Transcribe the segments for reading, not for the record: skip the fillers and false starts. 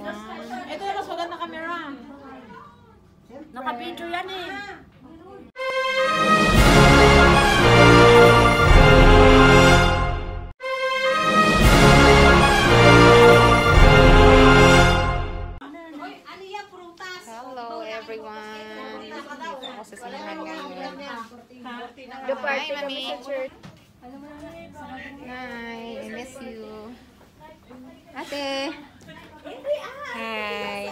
Ito yung mas maganda camera. Naka-video yan eh. Hello everyone. Dito ako sa sinahan ngayon. Hi, Mami. Hi, I miss you. Ate. Hi.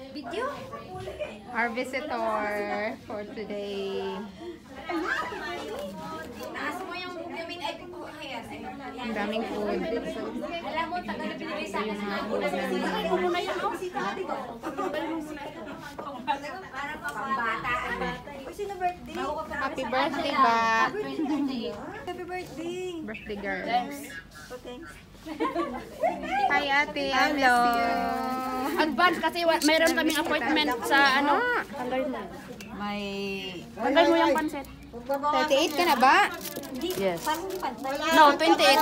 Video? Our visitor for today. Taas mo yung vitamin ay Ang daming food. alam mo, tagal na binigay sa akin. Ano mo na yan? Parang pambata. Sino birthday? Happy birthday ba? Happy birthday. Birthday girl. Oh, thanks. Hi ate, I miss you. Advance kasi mayroon kaming appointment sa ano. Tanggal mo yung pansit. 38 ka na ba? Yes. Parang pantay. No, 28.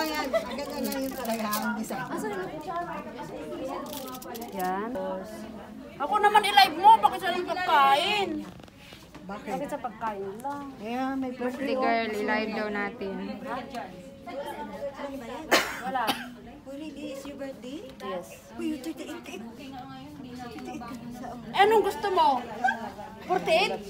Yan. Ako naman i-live mo. Bakit sa pagkain? Bakit sa pagkain lang? Yeah, may birthday girl. I-live daw natin. Wala. Really, is your birthday? Yes. Uy, 38. Anong gusto mo? 48?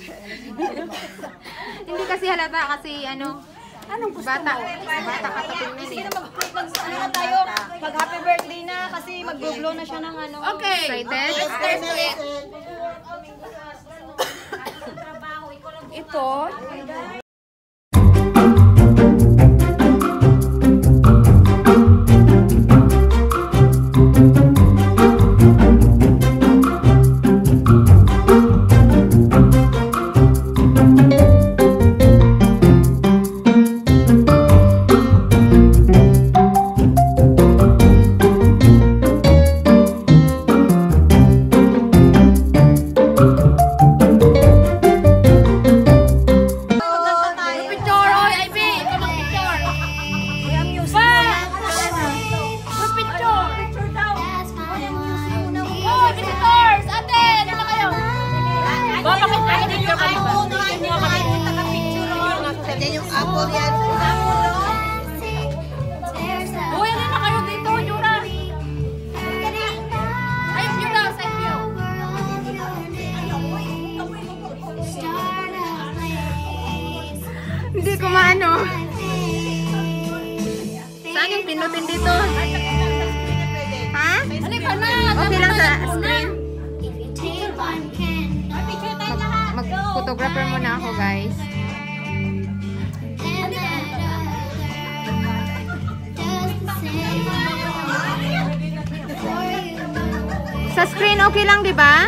Hindi kasi halata kasi ano, Anong gusto bata. mo? Bata ka tingnan eh. Ano na tayo? Pag happy birthday na kasi mag-blow na siya ng ano. Okay. Excited? Let's taste it. Ito. Hindi ko maano. Saan yung pinutin dito? Ha? Okay lang sa screen. Mag-photographer muna ako, guys. Sa screen okay lang, di ba?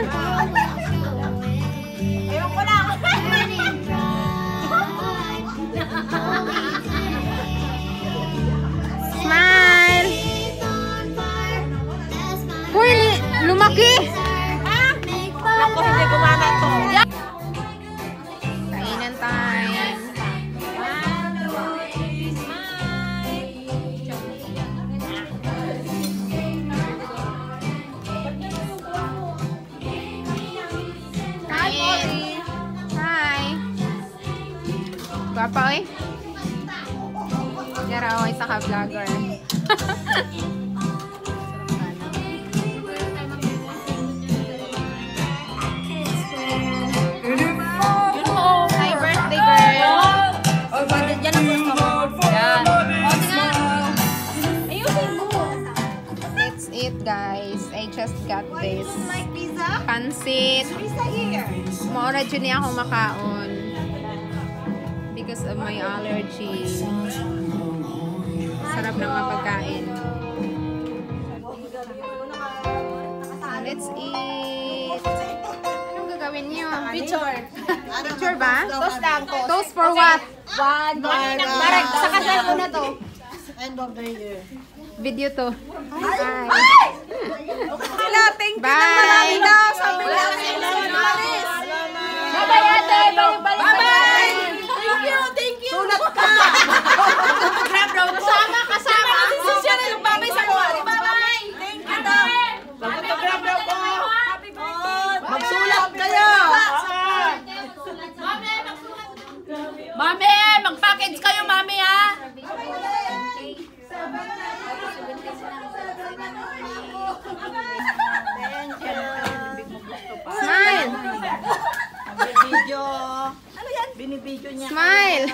Smile! Hoy, lumaki! Ako hindi gumana to. Kainan time. Kain. Hi. Guwapa, oy. Yara, oy, sa ka-vlogger. Hi, birthday girl. Yan ang gusto mo. Yan. That's it, guys. I just got this pansit. Maura dyan niya ako makaon because of my allergy. Sarap ng mga pagkain. Let's eat. Anong gagawin niyo? Picture. Picture ba? Toast lang. Toast for what? Marag, sa kasal ko na to. End of the year. Video to. Bye. Thank Bye. Sabi lang sila. Bye-bye, ate. Bye-bye. Thank you. Sulat ka. Kasama. Kasama. Kasama. Bye-bye sa mga. Bye-bye. binibidyo niya. Smile!